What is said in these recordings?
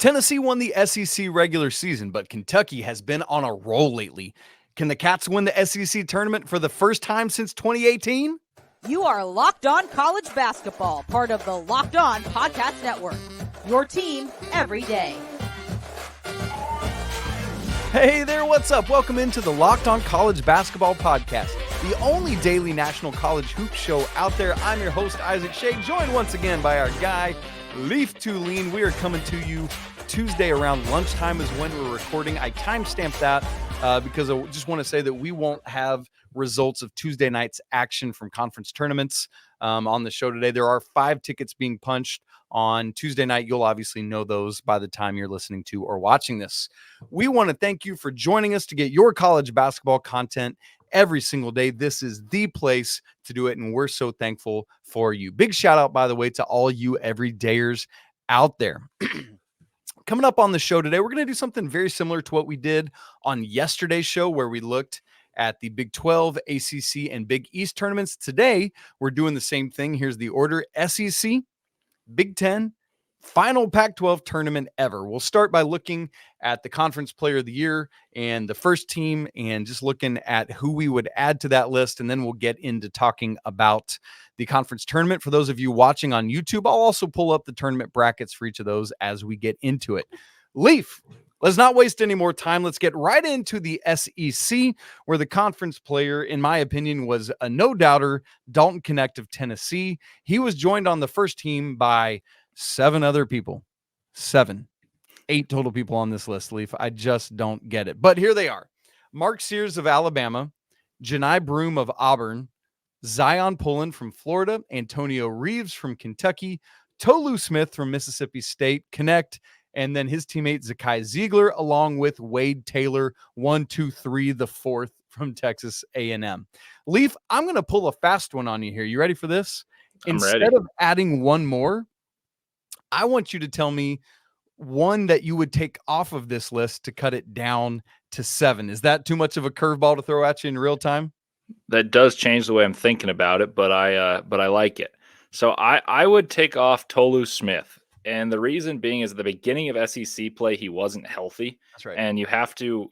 Tennessee won the SEC regular season, but Kentucky has been on a roll lately. Can the Cats win the SEC tournament for the first time since 2018? You are Locked On College Basketball, part of the Locked On Podcast Network. Your team every day. Hey there, what's up? Welcome into the Locked On College Basketball Podcast, the only daily national college hoop show out there. I'm your host, Isaac Shea, joined once again by our guy, Leaf Tulane. We are coming to you Tuesday around lunchtime is when we're recording. I timestamped that because I just want to say that we won't have results of Tuesday night's action from conference tournaments on the show today. There are 5 tickets being punched on Tuesday night. You'll obviously know those by the time you're listening to or watching this. We want to thank you for joining us to get your college basketball content every single day. This is the place to do it, and we're so thankful for you. Big shout out, by the way, to all you everydayers out there. Coming up on the show today, we're going to do something very similar to what we did on yesterday's show, where we looked at the Big 12, ACC, and Big East tournaments. Today, we're doing the same thing. Here's the order: SEC, Big 10, final Pac12 tournament ever. We'll start by looking at the Conference Player of the Year and the first team and just looking at who we would add to that list. And then we'll get into talking about the conference tournament. For those of you watching on YouTube, I'll also pull up the tournament brackets for each of those as we get into it. Leaf, let's not waste any more time. Let's get right into the SEC, where the conference player, in my opinion, was a no-doubter, Dalton Knecht of Tennessee. He was joined on the first team by 7 other people. 8 total people on this list, Leaf. I just don't get it. But here they are: Mark Sears of Alabama, Janai Broome of Auburn, Zion Pullen from Florida, Antonio Reeves from Kentucky, Tolu Smith from Mississippi State, Knecht, and then his teammate Zakai Ziegler, along with Wade Taylor, 1, 2, 3, the 4th from Texas A&M. Leaf, I'm going to pull a fast one on you here. You ready for this? Instead of adding one more, I want you to tell me one that you would take off of this list to cut it down to 7. Is that too much of a curveball to throw at you in real time? That does change the way I'm thinking about it, but I like it. So I would take off Tolu Smith. And the reason being is at the beginning of SEC play, he wasn't healthy. That's right. And you have to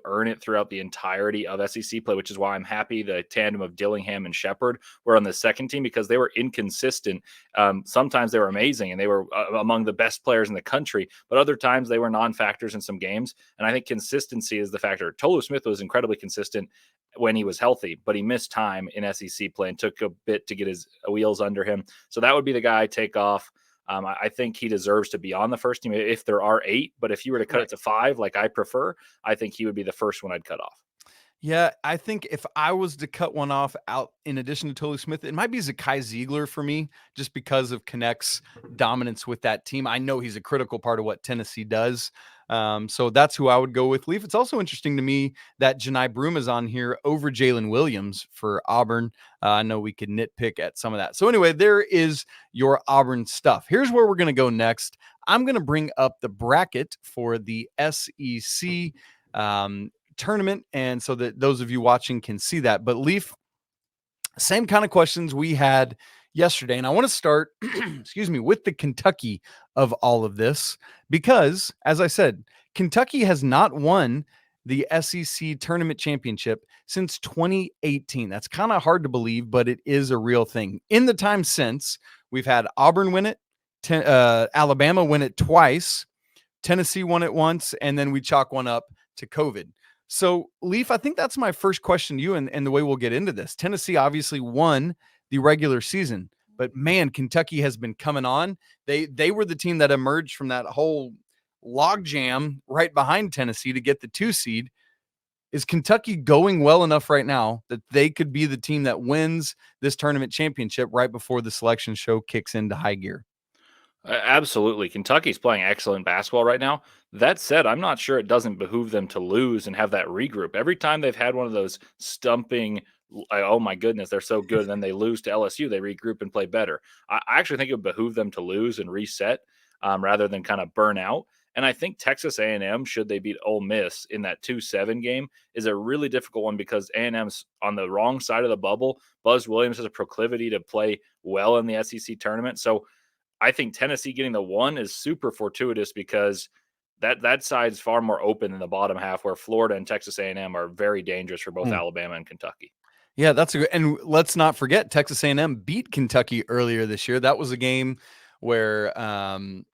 earn it throughout the entirety of SEC play, which is why I'm happy the tandem of Dillingham and Shepard were on the second team, because they were inconsistent. Sometimes they were amazing and they were among the best players in the country, but other times they were non-factors in some games. And I think consistency is the factor. Tolu Smith was incredibly consistent when he was healthy, but he missed time in SEC play and took a bit to get his wheels under him. So that would be the guy I take off. I think he deserves to be on the first team if there are 8, but if you were to cut it to 5, like I prefer, I think he would be the first one I'd cut off. Yeah, I think if I was to cut one off out in addition to Tolu Smith, it might be Zakai Ziegler for me, just because of Knecht's dominance with that team. I know he's a critical part of what Tennessee does. So that's who I would go with. Leaf, it's also interesting to me that Janai Broome is on here over Jalen Williams for Auburn. I know we could nitpick at some of that. So anyway, there is your Auburn stuff. Here's where we're going to go next. I'm going to bring up the bracket for the SEC tournament, and so that those of you watching can see that. But Leaf, same kind of questions we had yesterday, and I want to start excuse me, with the Kentucky of all of this, because as I said, Kentucky has not won the SEC tournament championship since 2018. That's kind of hard to believe, but it is a real thing. In the time since, we've had Auburn win it, Alabama win it twice, Tennessee won it once, and then we chalk one up to COVID. So, Leaf, I think that's my first question to you, and the way we'll get into this. Tennessee obviously won the regular season, but man, Kentucky has been coming on. They were the team that emerged from that whole logjam right behind Tennessee to get the 2 seed. Is Kentucky going well enough right now that they could be the team that wins this tournament championship right before the selection show kicks into high gear? Absolutely. Kentucky's playing excellent basketball right now. That said, I'm not sure it doesn't behoove them to lose and have that regroup. Every time they've had one of those stumping, oh my goodness, they're so good, and then they lose to LSU, they regroup and play better. I actually think it would behoove them to lose and reset rather than kind of burn out. And I think Texas A&M, should they beat Ole Miss in that 2-7 game, is a really difficult one because A&M's on the wrong side of the bubble. Buzz Williams has a proclivity to play well in the SEC tournament. So I think Tennessee getting the 1 is super fortuitous because that side's far more open in the bottom half, where Florida and Texas A&M are very dangerous for both Alabama and Kentucky. Yeah, that's a good, and let's not forget Texas A&M beat Kentucky earlier this year. That was a game where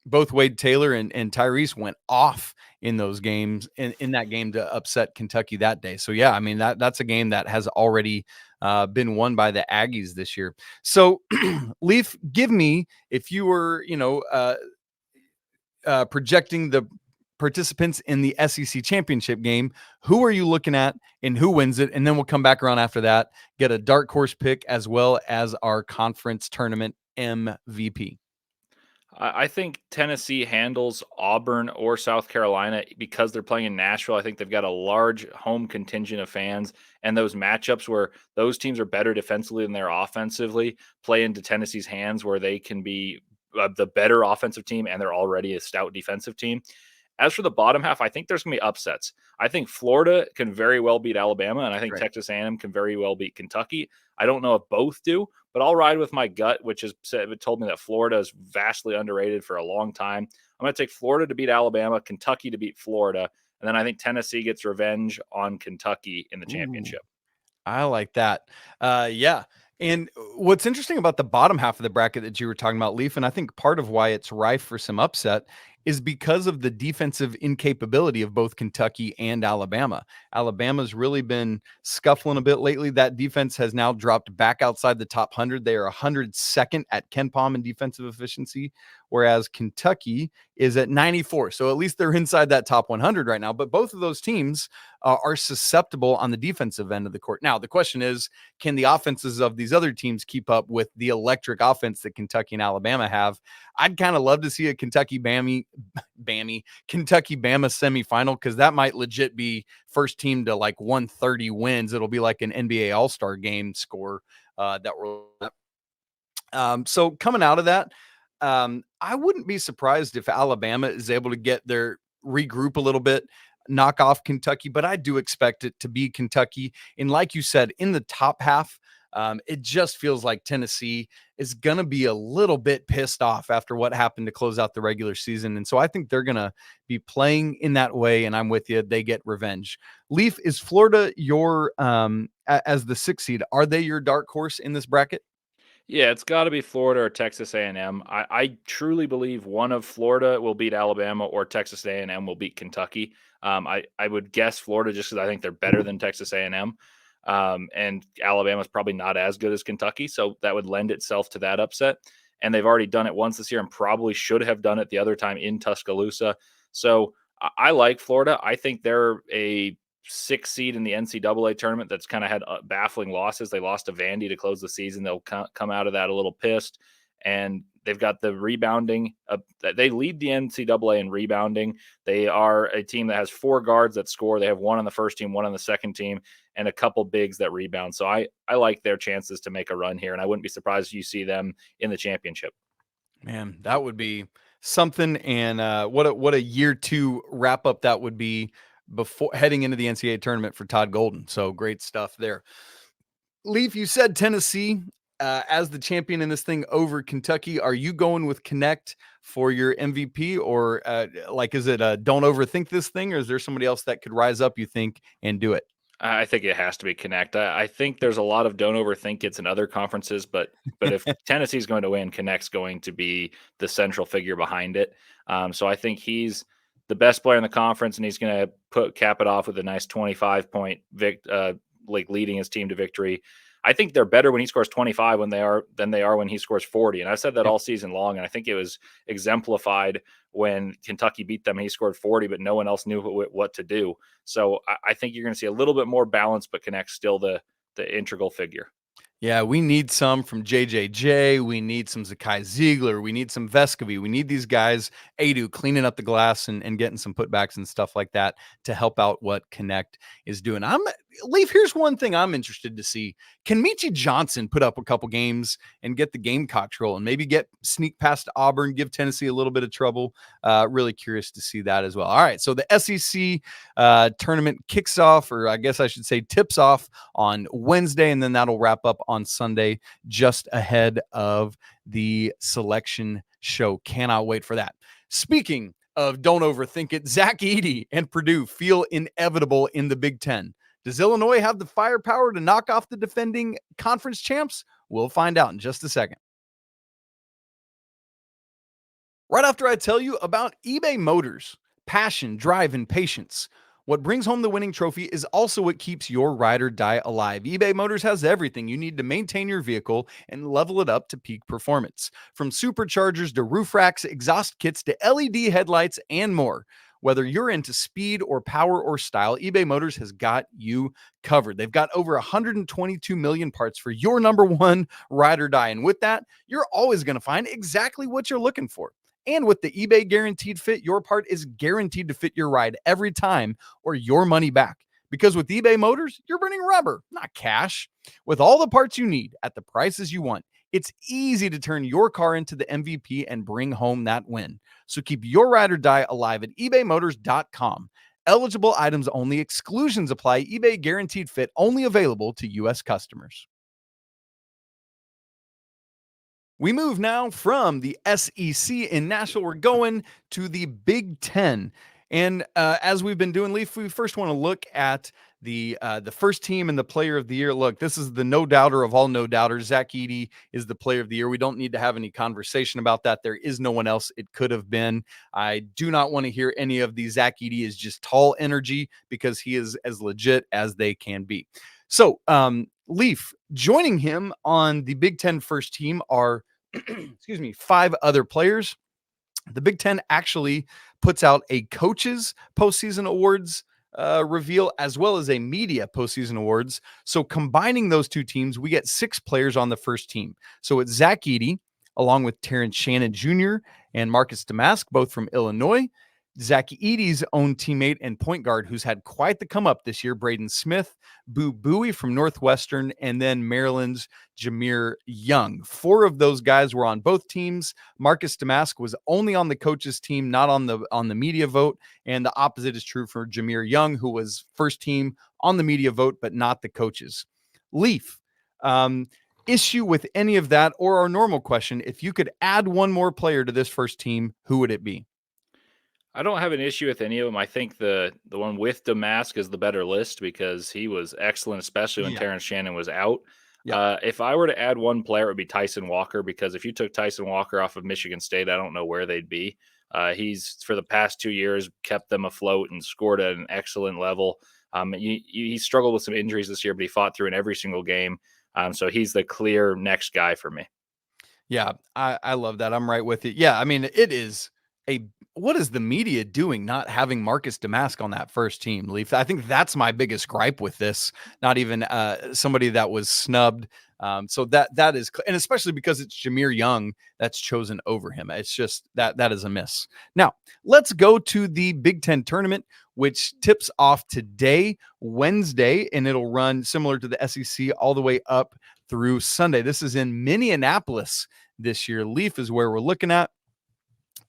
both Wade Taylor and Tyrese went off in those games in that game to upset Kentucky that day. So yeah, I mean that's a game that has already been won by the Aggies this year. So Leaf, give me, if you were, projecting the participants in the SEC championship game, who are you looking at and who wins it? And then we'll come back around after that, get a dark horse pick as well as our conference tournament MVP. I think Tennessee handles Auburn or South Carolina because they're playing in Nashville. I think they've got a large home contingent of fans, and those matchups where those teams are better defensively than they're offensively play into Tennessee's hands, where they can be the better offensive team and they're already a stout defensive team. As for the bottom half, I think there's going to be upsets. I think Florida can very well beat Alabama, and I think Texas A&M can very well beat Kentucky. I don't know if both do, but I'll ride with my gut, which has told me that Florida is vastly underrated for a long time. I'm going to take Florida to beat Alabama, Kentucky to beat Florida, and then I think Tennessee gets revenge on Kentucky in the championship. I like that. Yeah. And what's interesting about the bottom half of the bracket that you were talking about, Leaf, and I think part of why it's rife for some upset is because of the defensive incapability of both Kentucky and Alabama. Alabama's really been scuffling a bit lately. That defense has now dropped back outside the top 100. They are 102nd at KenPom in defensive efficiency, whereas Kentucky is at 94. So at least they're inside that top 100 right now. But both of those teams are susceptible on the defensive end of the court. Now, the question is, can the offenses of these other teams keep up with the electric offense that Kentucky and Alabama have? I'd kind of love to see a Kentucky Bama semifinal, because that might legit be first team to like 130 wins. It'll be like an NBA All-Star game score that we're so coming out of that, I wouldn't be surprised if Alabama is able to get their regroup a little bit, knock off Kentucky, but I do expect it to be Kentucky. And like you said, in the top half, it just feels like Tennessee is going to be a little bit pissed off after what happened to close out the regular season. And so I think they're going to be playing in that way. And I'm with you. They get revenge. Leaf, is Florida your, as the 6th seed, are they your dark horse in this bracket? Yeah, it's got to be Florida or Texas A&M. I truly believe one of Florida will beat Alabama or Texas A&M will beat Kentucky. I would guess Florida just because I think they're better than Texas A&M. And Alabama's probably not as good as Kentucky, so that would lend itself to that upset. And they've already done it once this year and probably should have done it the other time in Tuscaloosa. So I like Florida. I think they're a 6th seed in the NCAA tournament that's kind of had baffling losses. They lost to Vandy to close the season. They'll come out of that a little pissed. And they've got the rebounding. They lead the NCAA in rebounding. They are a team that has 4 guards that score. They have 1 on the first team, 1 on the second team, and a couple bigs that rebound. So I like their chances to make a run here, and I wouldn't be surprised if you see them in the championship. Man, that would be something. And what a year 2 wrap up that would be before heading into the NCAA tournament for Todd Golden. So great stuff there. Leaf, you said Tennessee as the champion in this thing over Kentucky. Are you going with Connect for your MVP, or is it don't overthink this thing, or is there somebody else that could rise up, you think, and do it? I think it has to be Connect. I think there's a lot of don't overthink it's in other conferences, but if Tennessee's going to win, Connect's going to be the central figure behind it. So I think he's the best player in the conference, and he's going to cap it off with a nice 25-point leading his team to victory. I think they're better when he scores 25 than they are when he scores 40. And I said that all season long, and I think it was exemplified when Kentucky beat them. He scored 40, but no one else knew what to do. So I think you're going to see a little bit more balance, but Connect's still the integral figure. Yeah, we need some from JJJ. We need some Zakai Ziegler. We need some Vescovy. We need these guys, Adu, cleaning up the glass and getting some putbacks and stuff like that to help out what Connect is doing. Leaf, here's one thing I'm interested to see. Can Michi Johnson put up a couple games and get the Gamecocks rolling? Maybe sneak past Auburn, give Tennessee a little bit of trouble. Really curious to see that as well. All right, so the SEC tournament kicks off, or I guess I should say tips off on Wednesday, and then that'll wrap up on Sunday, just ahead of the selection show. Cannot wait for that. Speaking of don't overthink it, Zach Edey and Purdue feel inevitable in the Big Ten. Does Illinois have the firepower to knock off the defending conference champs? We'll find out in just a second. Right after I tell you about eBay Motors, passion, drive, and patience. What brings home the winning trophy is also what keeps your ride or die alive. eBay Motors has everything you need to maintain your vehicle and level it up to peak performance. From superchargers to roof racks, exhaust kits to LED headlights, and more. Whether you're into speed or power or style, eBay Motors has got you covered. They've got over 122 million parts for your number one ride or die. And with that, you're always going to find exactly what you're looking for. And with the eBay Guaranteed Fit, your part is guaranteed to fit your ride every time or your money back. Because with eBay Motors, you're burning rubber, not cash. With all the parts you need at the prices you want, it's easy to turn your car into the MVP and bring home that win. So keep your ride or die alive at ebaymotors.com. Eligible items only. Exclusions apply. eBay Guaranteed Fit only available to U.S. customers. We move now from the SEC in Nashville. We're going to the Big Ten. And as we've been doing, Leaf, we first want to look at the first team and the player of the year. Look, this is the no doubter of all no doubters. Zach Edey is the player of the year. We don't need to have any conversation about that. There is no one else it could have been. I do not want to hear any of the Zach Edey is just tall energy, because he is as legit as they can be. So, Leaf, joining him on the Big Ten first team are excuse me, 5 other players. The Big Ten actually puts out a coaches postseason awards reveal, as well as a media postseason awards. So combining those two teams, we get 6 players on the first team. So it's Zach Edey, along with Terrence Shannon Jr. and Marcus Domask, both from Illinois. Zach Edey's own teammate and point guard, who's had quite the come up this year, Braden Smith, Boo Buie from Northwestern, and then Maryland's Jahmir Young. 4 of those guys were on both teams. Marcus Domask was only on the coaches team, not on the media vote. And the opposite is true for Jahmir Young, who was first team on the media vote, but not the coaches. Leaf, issue with any of that, or our normal question, if you could add one more player to this first team, who would it be? I don't have an issue with any of them. I think the one with Damask is the better list because he was excellent, especially when Terrence Shannon was out. Yeah. If I were to add one player, it would be Tyson Walker, because if you took Tyson Walker off of Michigan State, I don't know where they'd be. He's, for the past 2 years, kept them afloat and scored at an excellent level. He struggled with some injuries this year, but he fought through in every single game. So he's the clear next guy for me. Yeah, I love that. I'm right with you. Yeah, I mean, it is what is the media doing not having Marcus Domask on that first team, Leaf? I think that's my biggest gripe with this. Not even somebody that was snubbed. So that is, and especially because it's Jahmir Young that's chosen over him. It's just that is a miss. Now, let's go to the Big Ten tournament, which tips off today, Wednesday, and it'll run similar to the SEC all the way up through Sunday. This is in Minneapolis this year. Leaf is where we're looking at.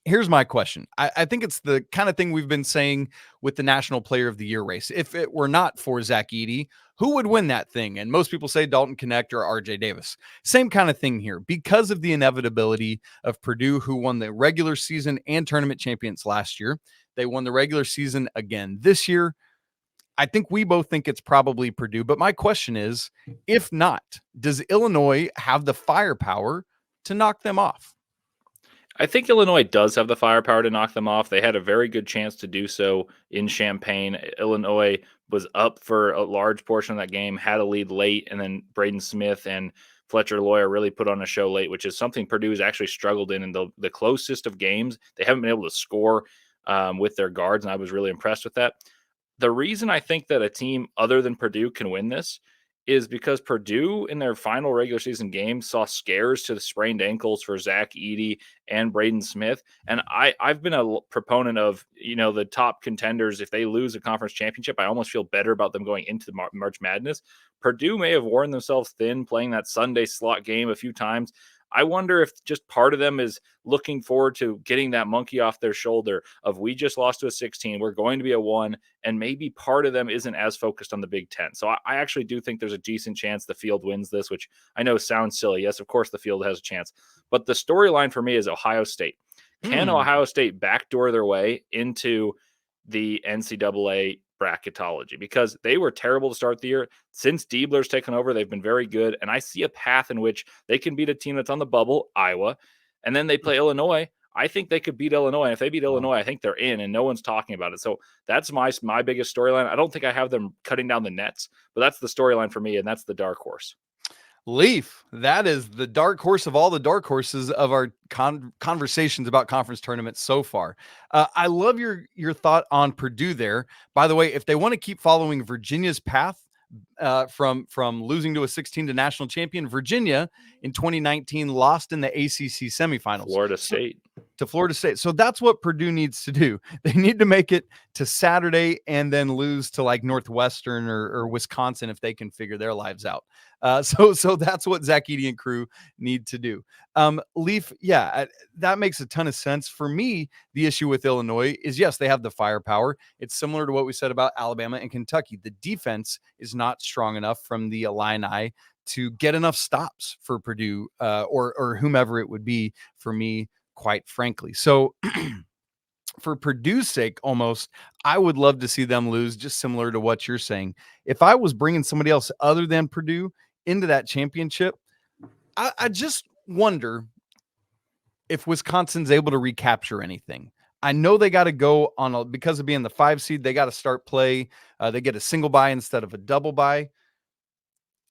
Here's my question. I think it's the kind of thing we've been saying with the National Player of the Year race. If it were not for Zach Edey, who would win that thing? And most people say Dalton Knecht or RJ Davis. Same kind of thing here. Because of the inevitability of Purdue, who won the regular season and tournament champions last year, they won the regular season again this year. I think we both think it's probably Purdue. But my question is, if not, does Illinois have the firepower to knock them off? I think Illinois does have the firepower to knock them off. They had a very good chance to do so in Champaign. Illinois was up for a large portion of that game, had a lead late, and then Braden Smith and Fletcher Loyer really put on a show late, which is something Purdue has actually struggled in the closest of games. They haven't been able to score with their guards, and I was really impressed with that. The reason I think that a team other than Purdue can win this is because Purdue in their final regular season game saw scares to the sprained ankles for Zach Edey and Braden Smith. And I've been a proponent of, the top contenders. If they lose a conference championship, I almost feel better about them going into the March Madness. Purdue may have worn themselves thin playing that Sunday slot game a few times. I wonder if just part of them is looking forward to getting that monkey off their shoulder of we just lost to a 16, we're going to be a 1, and maybe part of them isn't as focused on the Big Ten. So I actually do think there's a decent chance the field wins this, which I know sounds silly. Yes, of course the field has a chance. But the storyline for me is Ohio State. Can Ohio State backdoor their way into the NCAA bracketology? Because they were terrible to start the year. Since Diebler's taken over, they've been very good. And I see a path in which they can beat a team that's on the bubble, Iowa, and then they play Illinois. I think they could beat Illinois. And if they beat Illinois, I think they're in, and no one's talking about it. So that's my biggest storyline. I don't think I have them cutting down the nets, but that's the storyline for me, and that's the dark horse. Leaf, that is the dark horse of all the dark horses of our conversations about conference tournaments so far. I love your thought on Purdue there. By the way, if they want to keep following Virginia's path from losing to a 16 to national champion, Virginia in 2019 lost in the ACC semifinals. Florida State. To Florida State. So that's what Purdue needs to do. They need to make it to Saturday and then lose to like Northwestern or Wisconsin if they can figure their lives out. So that's what Zach Edey and crew need to do. Leaf, yeah, that makes a ton of sense. For me, the issue with Illinois is, yes, they have the firepower. It's similar to what we said about Alabama and Kentucky. The defense is not strong enough from the Illini to get enough stops for Purdue or whomever it would be for me, quite frankly. So for Purdue's sake, almost, I would love to see them lose, just similar to what you're saying. If I was bringing somebody else other than Purdue into that championship, I just wonder if Wisconsin's able to recapture anything. I know they got to go on because of being the 5 seed, they got to start play. They get a single bye instead of a double bye.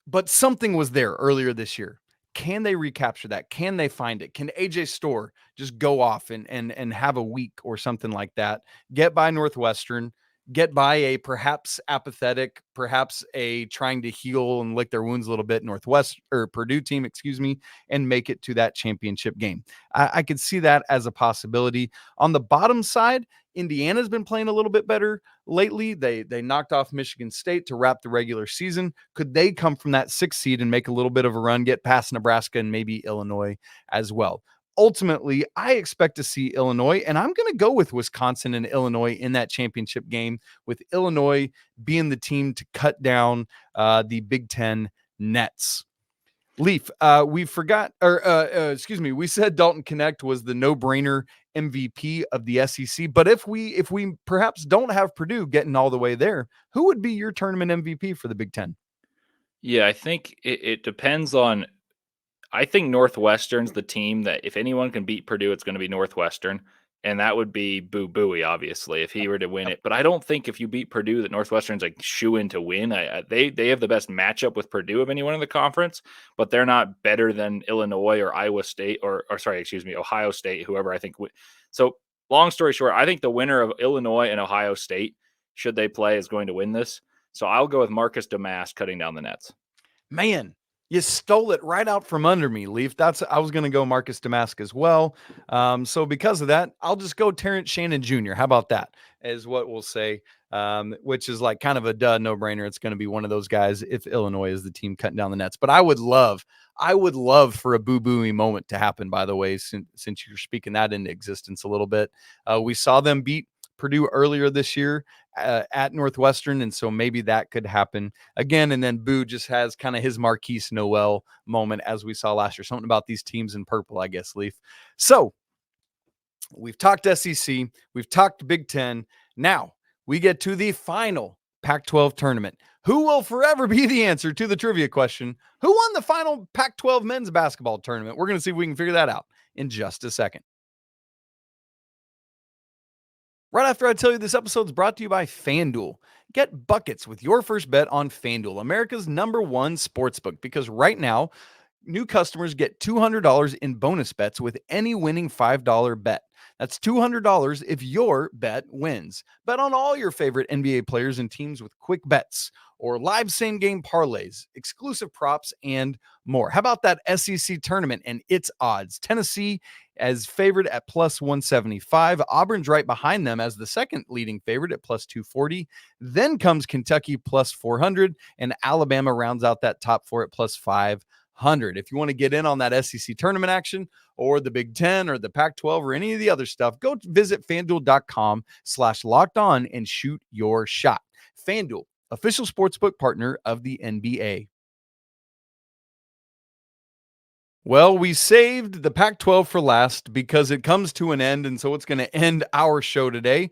But something was there earlier this year. Can they recapture that? Can they find it? Can AJ Storr just go off and have a week or something like that? Get by Northwestern, get by a perhaps apathetic, perhaps a trying to heal and lick their wounds a little bit Purdue team, and make it to that championship game. I could see that as a possibility. On the bottom side, Indiana's been playing a little bit better lately. They knocked off Michigan State to wrap the regular season. Could they come from that 6th seed and make a little bit of a run, get past Nebraska and maybe Illinois as well? Ultimately, I expect to see Illinois, and I'm going to go with Wisconsin and Illinois in that championship game, with Illinois being the team to cut down the Big Ten nets. Leaf, we said Dalton Knecht was the no-brainer MVP of the SEC. But if we perhaps don't have Purdue getting all the way there, who would be your tournament MVP for the Big Ten? Yeah, I think it depends on. I think Northwestern's the team that if anyone can beat Purdue, it's going to be Northwestern. And that would be Boo Buie, obviously, if he were to win it. But I don't think if you beat Purdue that Northwestern's like shoe-in to win. They have the best matchup with Purdue of anyone in the conference, but they're not better than Illinois or Iowa State Ohio State, whoever I think. So long story short, I think the winner of Illinois and Ohio State, should they play, is going to win this. So I'll go with Marcus Domask cutting down the nets. Man, you stole it right out from under me, Leaf. I was going to go Marcus Domask as well. So because of that, I'll just go Terrence Shannon Jr. How about that is what we'll say, which is like kind of a no-brainer. It's going to be one of those guys if Illinois is the team cutting down the nets. But I would love for a Boo Buie moment to happen, by the way, since you're speaking that into existence a little bit. We saw them beat Purdue earlier this year at Northwestern, and so maybe that could happen again. And then Boo just has kind of his Marquise Noel moment, as we saw last year. Something about these teams in purple, I guess, Leaf. So we've talked SEC, we've talked Big Ten. Now we get to the final Pac-12 tournament. Who will forever be the answer to the trivia question? Who won the final Pac-12 men's basketball tournament? We're going to see if we can figure that out in just a second. Right after I tell you this episode is brought to you by FanDuel. Get buckets with your first bet on FanDuel, America's #1 sportsbook, because right now, new customers get $200 in bonus bets with any winning $5 bet. That's $200 if your bet wins. Bet on all your favorite NBA players and teams with quick bets or live same-game parlays, exclusive props, and more. How about that SEC tournament and its odds? Tennessee as favored at +175. Auburn's right behind them as the second leading favorite at +240. Then comes Kentucky +400, and Alabama rounds out that top four at +500. 100. If you want to get in on that SEC tournament action or the Big Ten or the Pac-12 or any of the other stuff, go visit FanDuel.com/locked-on and shoot your shot. FanDuel, official sportsbook partner of the NBA. Well, we saved the Pac-12 for last because it comes to an end, and so it's going to end our show today.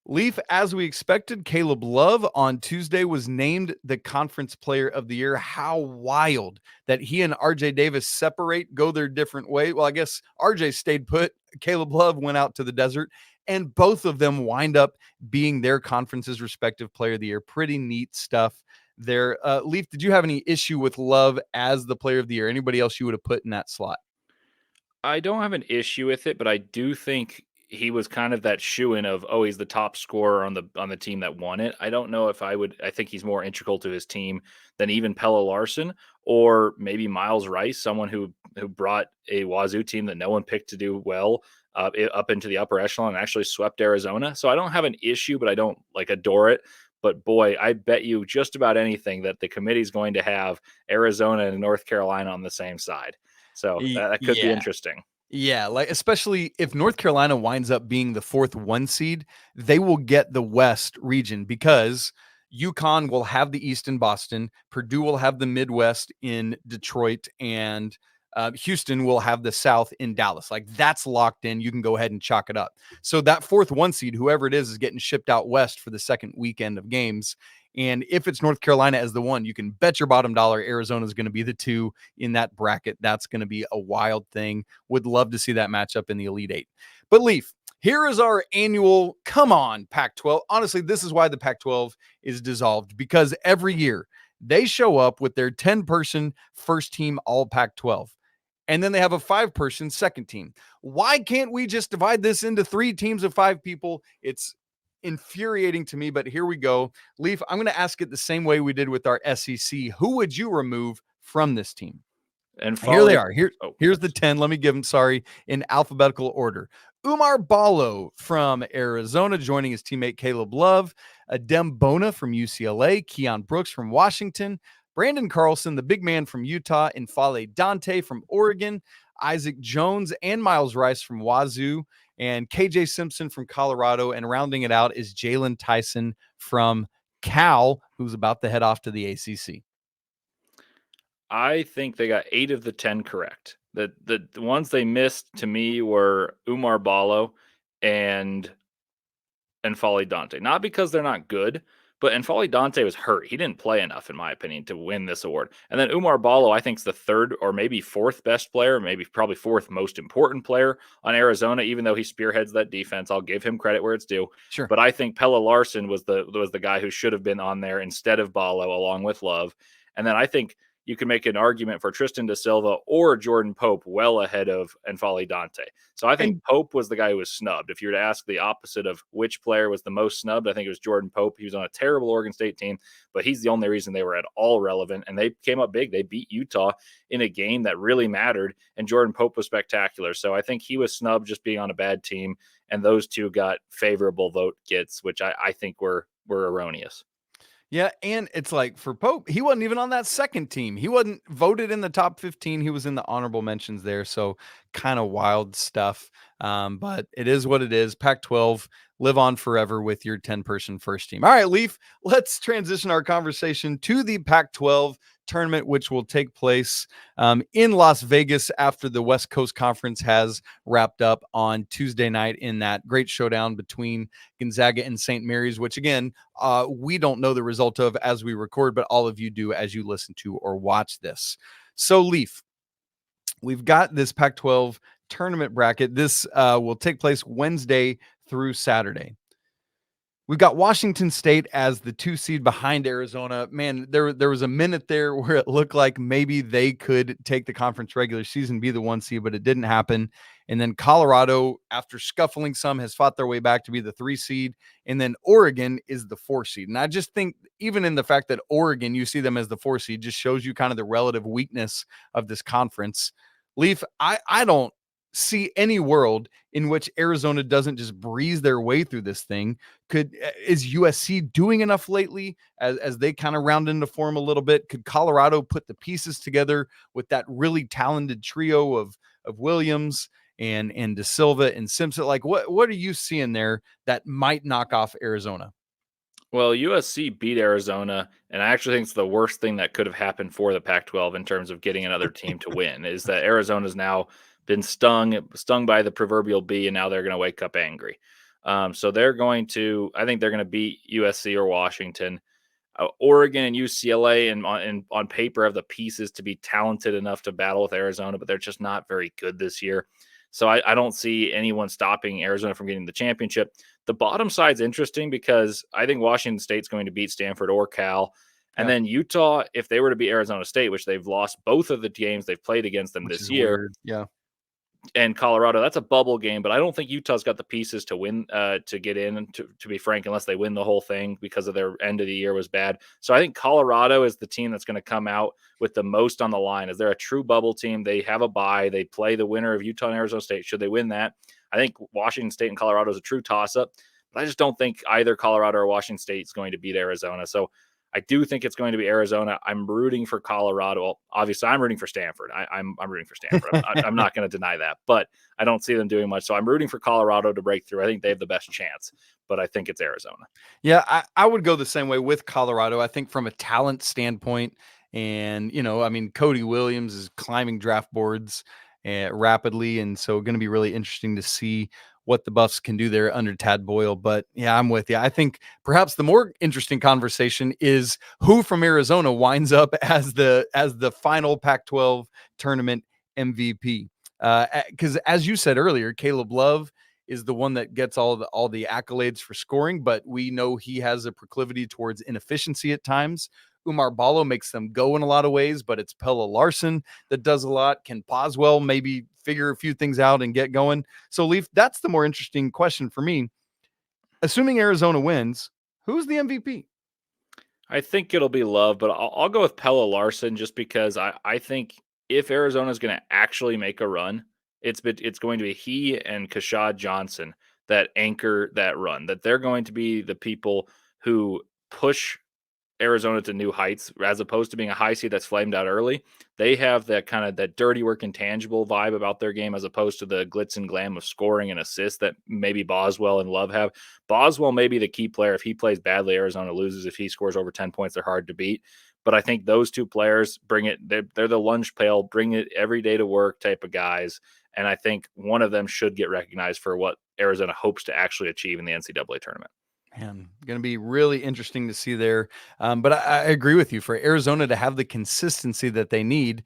Leaf, as we expected, Caleb Love on Tuesday was named the Conference Player of the Year. How wild that he and RJ Davis separate, go their different way. Well, I guess RJ stayed put. Caleb Love went out to the desert, and both of them wind up being their conference's respective Player of the Year. Pretty neat stuff there. Leaf, did you have any issue with Love as the Player of the Year? Anybody else you would have put in that slot? I don't have an issue with it, but I do think he was kind of that shoo-in of, oh, he's the top scorer on the team that won it. I don't know if I would. I think he's more integral to his team than even Pelle Larsson or maybe Miles Rice, someone who brought a Wazoo team that no one picked to do well up into the upper echelon and actually swept Arizona. So I don't have an issue, but I don't adore it. But boy, I bet you just about anything that the committee's going to have Arizona and North Carolina on the same side. So that could be interesting. Yeah, like especially if North Carolina winds up being the 4th 1 seed, they will get the West region because UConn will have the East in Boston, Purdue will have the Midwest in Detroit, and Houston will have the South in Dallas. Like that's locked in. You can go ahead and chalk it up. So that 4th 1 seed, whoever it is getting shipped out west for the second weekend of games. And if it's North Carolina as the 1, you can bet your bottom dollar Arizona is going to be the 2 in that bracket. That's going to be a wild thing. Would love to see that matchup in the Elite 8. But Leaf, here is our annual come on Pac-12. Honestly, this is why the Pac-12 is dissolved, because every year they show up with their 10-person first team all Pac-12. And then they have a 5-person second team. Why can't we just divide this into 3 teams of 5 people? It's infuriating to me, but here we go. Leaf, I'm going to ask it the same way we did with our SEC. Who would you remove from this team? And here they are. Here's the 10. Let me give them, in alphabetical order. Umar Ballo from Arizona, joining his teammate Caleb Love. Adem Bona from UCLA. Keon Brooks from Washington. Brandon Carlson, the big man from Utah. And Fale Dante from Oregon. Isaac Jones and Miles Rice from Wazoo. And KJ Simpson from Colorado. And rounding it out is Jalen Tyson from Cal, who's about to head off to the ACC. I think they got 8 of the 10 correct. The ones they missed to me were Umar Ballo and Fale Dante. Not because they're not good, but Fale Dante was hurt. He didn't play enough, in my opinion, to win this award. And then Umar Ballo, I think, is the 3rd or maybe 4th best player, probably 4th most important player on Arizona, even though he spearheads that defense. I'll give him credit where it's due. Sure. But I think Pelle Larsson was the guy who should have been on there instead of Ballo, along with Love. And then I think you can make an argument for Tristan Da Silva or Jordan Pope well ahead of Fale Dante. So I think Pope was the guy who was snubbed. If you were to ask the opposite of which player was the most snubbed, I think it was Jordan Pope. He was on a terrible Oregon State team, but he's the only reason they were at all relevant. And they came up big. They beat Utah in a game that really mattered, and Jordan Pope was spectacular. So I think he was snubbed just being on a bad team, and those 2 got favorable vote gets, which I think were erroneous. Yeah, and it's like for Pope, he wasn't even on that second team. He wasn't voted in the top 15. He was in the honorable mentions there. So kind of wild stuff. But it is what it is. Pac-12, live on forever with your 10-person first team. All right, Leaf, let's transition our conversation to the Pac-12 tournament, which will take place in Las Vegas after the West Coast Conference has wrapped up on Tuesday night in that great showdown between Gonzaga and St. Mary's, which again, we don't know the result of as we record, but all of you do as you listen to or watch this. So Leaf, we've got this Pac-12 tournament bracket. This will take place Wednesday through Saturday. We've got Washington State as the 2 seed behind Arizona. Man, there was a minute there where it looked like maybe they could take the conference regular season, be the 1 seed, but it didn't happen. And then Colorado, after scuffling some, has fought their way back to be the 3 seed. And then Oregon is the 4 seed. And I just think even in the fact that Oregon, you see them as the 4 seed, just shows you kind of the relative weakness of this conference. Leaf, I don't see any world in which Arizona doesn't just breeze their way through this thing. Is USC doing enough lately as they kind of round into form a little bit? Could Colorado put the pieces together with that really talented trio of Williams and De Silva and Simpson? Like, what are you seeing there that might knock off Arizona? Well, USC beat Arizona, and I actually think it's the worst thing that could have happened for the Pac-12 in terms of getting another team to win. Is that Arizona's now been stung by the proverbial bee, and now they're going to wake up angry. So they're going to, I think they're going to beat USC or Washington. Oregon and UCLA, and on paper have the pieces to be talented enough to battle with Arizona, but they're just not very good this year. So I don't see anyone stopping Arizona from getting the championship. The bottom side's interesting because I think Washington State's going to beat Stanford or Cal. And then Utah, if they were to beat Arizona State, which they've lost both of the games they've played against them this year. Weird. Yeah. And Colorado, that's a bubble game, but I don't think Utah's got the pieces to win, to get in, to be frank, unless they win the whole thing because of their end of the year was bad. So I think Colorado is the team that's going to come out with the most on the line. Is they're a true bubble team. They have a bye. They play the winner of Utah and Arizona State. Should they win that? I think Washington State and Colorado is a true toss-up, but I just don't think either Colorado or Washington State is going to beat Arizona. So I do think it's going to be Arizona. I'm rooting for Colorado. Well, obviously, I'm rooting for Stanford. I'm rooting for Stanford. I'm not going to deny that, but I don't see them doing much. So I'm rooting for Colorado to break through. I think they have the best chance, but I think it's Arizona. Yeah, I would go the same way with Colorado. I think from a talent standpoint, and I mean, Cody Williams is climbing draft boards rapidly, and so going to be really interesting to see what the Buffs can do there under Tad Boyle. But yeah, I'm with you. I think perhaps the more interesting conversation is who from Arizona winds up as the final Pac-12 tournament MVP. Because as you said earlier, Caleb Love is the one that gets all the accolades for scoring, but we know he has a proclivity towards inefficiency at times. Umar Ballo makes them go in a lot of ways, but it's Pella Larson that does a lot. Can Boswell maybe figure a few things out and get going? So, Leaf, that's the more interesting question for me. Assuming Arizona wins, who's the MVP? I think it'll be Love, but I'll go with Pella Larson just because I think if Arizona is going to actually make a run, it's going to be he and Kashad Johnson that anchor that run, that they're going to be the people who push Arizona to new heights, as opposed to being a high seed that's flamed out early. They have that kind of that dirty work intangible vibe about their game, as opposed to the glitz and glam of scoring and assists that maybe Boswell and Love have. Boswell may be the key player. If he plays badly, Arizona loses. If he scores over 10 points, they're hard to beat. But I think those two players bring it. They're the lunch pail, bring it every day to work type of guys. And I think one of them should get recognized for what Arizona hopes to actually achieve in the NCAA tournament. Man, going to be really interesting to see there. But I agree with you. For Arizona to have the consistency that they need,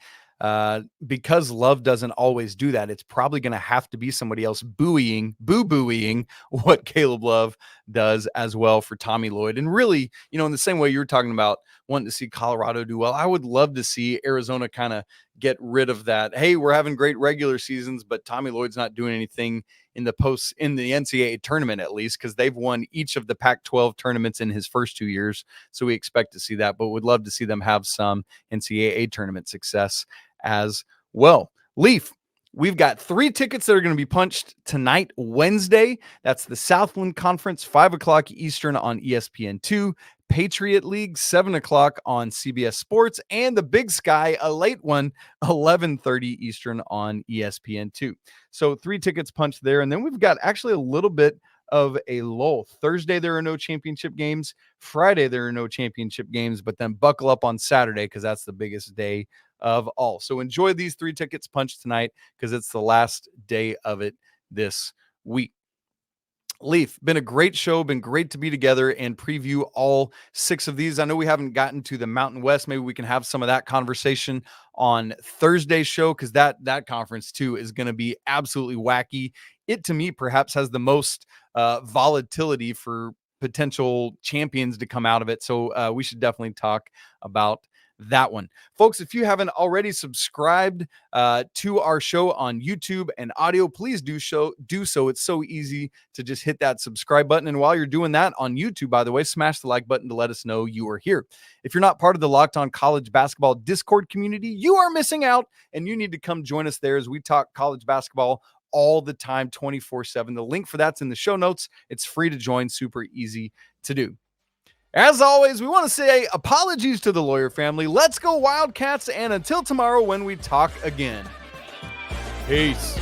because Love doesn't always do that, it's probably going to have to be somebody else boo-booing what Caleb Love does as well for Tommy Lloyd. And really, in the same way you were talking about wanting to see Colorado do well, I would love to see Arizona kind of get rid of that. Hey, we're having great regular seasons, but Tommy Lloyd's not doing anything in the NCAA tournament, at least, because they've won each of the Pac-12 tournaments in his first 2 years. So we expect to see that, but would love to see them have some NCAA tournament success as well. Leaf, we've got 3 tickets that are going to be punched tonight, Wednesday. That's the Southland Conference, 5:00 Eastern on ESPN2. Patriot League, 7:00 on CBS Sports, and the Big Sky, a late one, 11:30 Eastern on ESPN2. So 3 tickets punched there. And then we've got actually a little bit of a lull. Thursday, there are no championship games. Friday, there are no championship games, but then buckle up on Saturday because that's the biggest day of all. So enjoy these 3 tickets punched tonight because it's the last day of it this week. Leaf, been a great show, been great to be together and preview all 6 of these. I know we haven't gotten to the Mountain West. Maybe we can have some of that conversation on Thursday's show because that conference too is going to be absolutely wacky. It, to me, perhaps has the most volatility for potential champions to come out of it. So we should definitely talk about that one. Folks, if you haven't already subscribed to our show on YouTube and audio, please do so. It's so easy to just hit that subscribe button. And while you're doing that on YouTube, by the way, smash the like button to let us know you are here. If you're not part of the Locked On College Basketball Discord community, you are missing out, and you need to come join us there as we talk college basketball all the time, 24/7. The link for that's in the show notes. It's free to join, super easy to do. As always, we want to say apologies to the Lawyer family. Let's go Wildcats, and until tomorrow when we talk again. Peace.